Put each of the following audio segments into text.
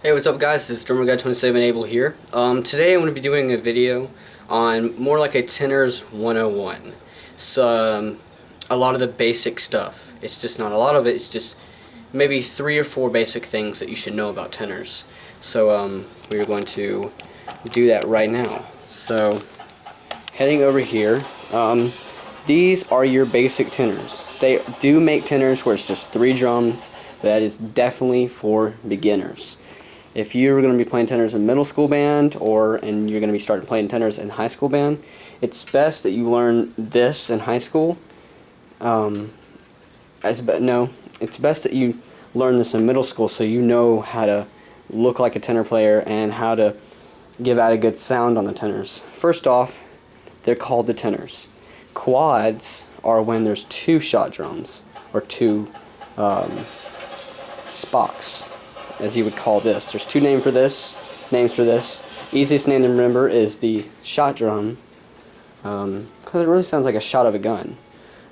Hey, what's up guys? This is Drummer Guy 27 Able here. Today I'm going to be doing a video on more like a tenors 101. So a lot of the basic stuff. It's just not a lot of it, it's just maybe 3 or 4 basic things that you should know about tenors. So we're going to do that right now. So heading over here, these are your basic tenors. They do make tenors where it's just 3 drums, but that is definitely for beginners. If you're going to be playing tenors in middle school band and you're going to be starting playing tenors in high school band, it's best that you learn this in high school. It's best that you learn this in middle school so you know how to look like a tenor player and how to give out a good sound on the tenors. First off, they're called the tenors. Quads are when there's 2 shot drums, or 2 spocks, as you would call this. There's 2 names for this. Easiest name to remember is the shot drum, because it really sounds like a shot of a gun.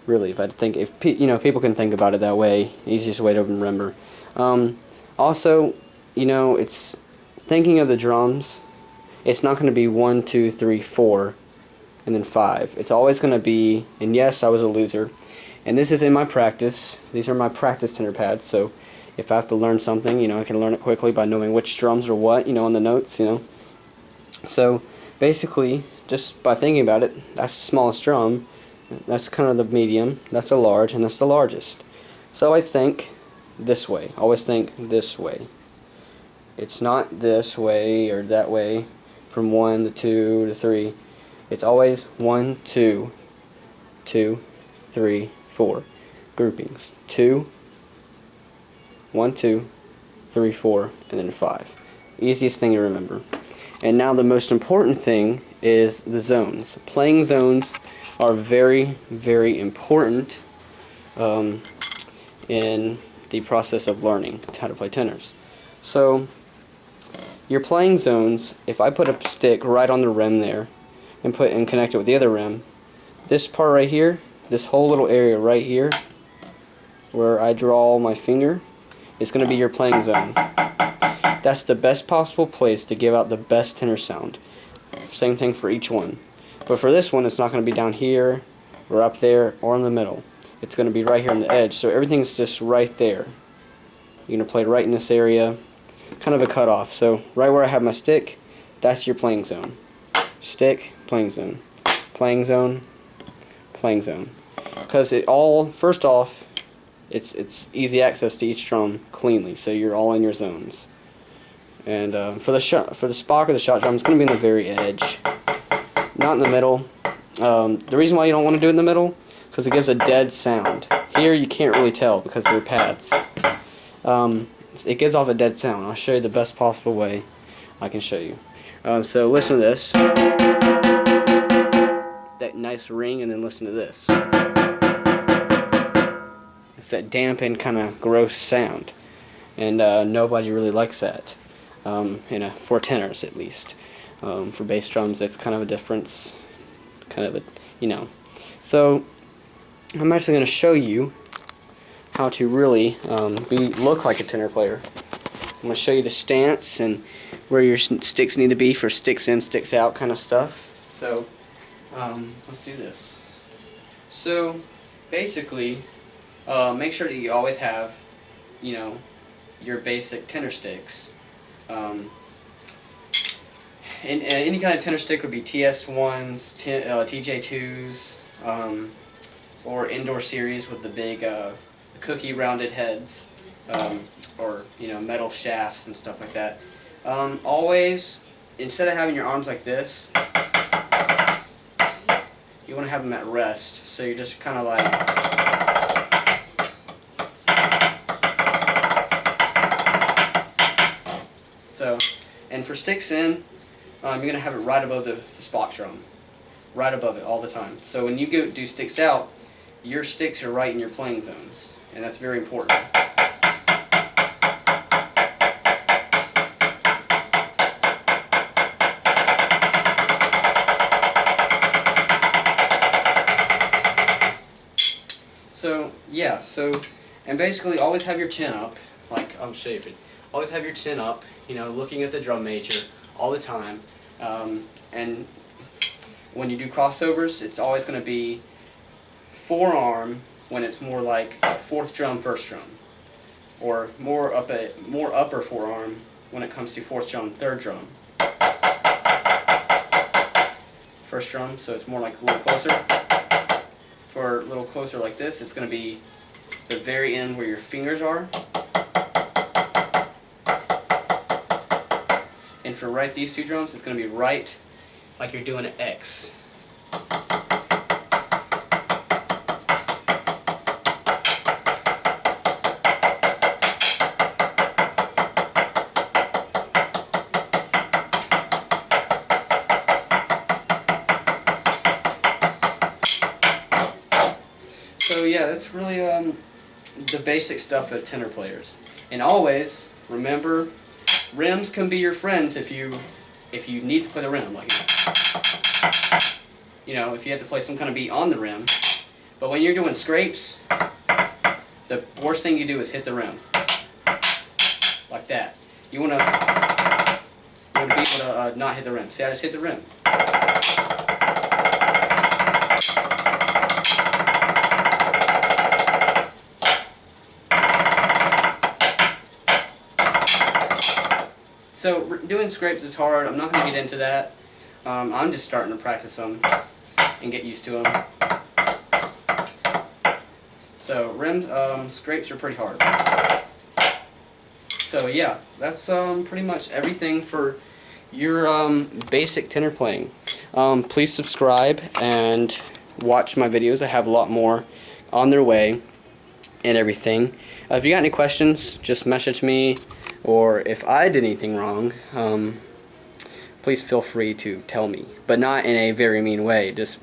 Really, if people can think about it that way, easiest way to remember. Also, it's thinking of the drums. It's not going to be 1, 2, 3, 4, and then 5. It's always going to be, and yes, I was a loser, and this is in my practice. These are my practice tenor pads, so if I have to learn something, I can learn it quickly by knowing which drums are what, on the notes, So basically, just by thinking about it, that's the smallest drum, that's kind of the medium, that's the large, and that's the largest. So always think this way. Always think this way. It's not this way or that way from 1 to 2 to 3. It's always 1, 2, 2, 3, 4. Groupings. 2, 1, 2, 3, 4, and then 5. Easiest thing to remember. And now the most important thing is the zones. Playing zones are very, very important in the process of learning how to play tenors. So your playing zones, if I put a stick right on the rim there and connect it with the other rim, this part right here, this whole little area right here where I draw my finger, is going to be your playing zone. That's the best possible place to give out the best tenor sound. Same thing for each one. But for this one, it's not going to be down here, or up there, or in the middle. It's going to be right here on the edge, so everything's just right there. You're going to play right in this area, kind of a cutoff. So right where I have my stick, that's your playing zone. Stick, playing zone. Playing zone, playing zone. Because first off, it's easy access to each drum cleanly, so you're all in your zones. And for the spock or the shot drum, it's going to be in the very edge, not in the middle. The reason why you don't want to do it in the middle, because it gives a dead sound. Here you can't really tell because they're pads. It gives off a dead sound. I'll show you the best possible way I can show you. So listen to this. That nice ring, and then listen to this. It's that dampened kind of gross sound, and nobody really likes that, for tenors at least. For bass drums, that's kind of a difference, So I'm actually going to show you how to really look like a tenor player. I'm going to show you the stance and where your sticks need to be for sticks in, sticks out kind of stuff. So let's do this. So basically, make sure that you always have, your basic tenor sticks. And any kind of tenor stick would be TS1s, TJ2s, or indoor series with the big cookie rounded heads, or metal shafts and stuff like that. Always, instead of having your arms like this, you want to have them at rest. So you're just kind of like. And for sticks in, you're going to have it right above the spock drum. Right above it all the time. So when you do sticks out, your sticks are right in your playing zones. And that's very important. So, yeah, and basically always have your chin up. Like, I'll show you if it's, always have your chin up, you know, looking at the drum major all the time. And when you do crossovers, it's always going to be forearm when it's more like fourth drum, first drum, or more upper forearm when it comes to fourth drum, third drum, first drum. So it's more like a little closer. For a little closer like this, it's going to be the very end where your fingers are. And for right these two drums, it's going to be right like you're doing an X. So yeah, that's really the basic stuff of tenor players. And always remember, rims can be your friends if you need to play the rim, like, you know, if you have to play some kind of beat on the rim. But when you're doing scrapes, the worst thing you do is hit the rim like that. You want to be able to not hit the rim. See, I just hit the rim. So doing scrapes is hard. I'm not going to get into that. I'm just starting to practice them and get used to them. So scrapes are pretty hard. So yeah, that's pretty much everything for your basic tenor playing. Please subscribe and watch my videos. I have a lot more on their way and everything. If you got any questions, just message me. Or if I did anything wrong, please feel free to tell me, but not in a very mean way. Just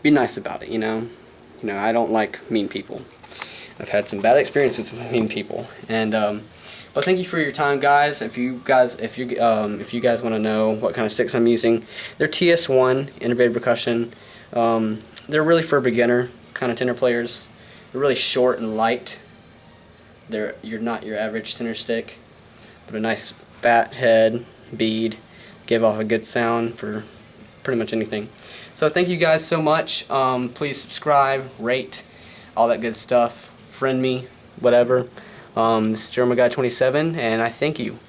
be nice about it, you know. I don't like mean people. I've had some bad experiences with mean people, and but thank you for your time, guys. If you guys want to know what kind of sticks I'm using, they're TS1 integrated percussion. They're really for beginner kind of tenor players. They're really short and light. You're not your average tenor stick, but a nice bat head, bead, give off a good sound for pretty much anything. So thank you guys so much. Please subscribe, rate, all that good stuff. Friend me, whatever. This is German Guy 27, and I thank you.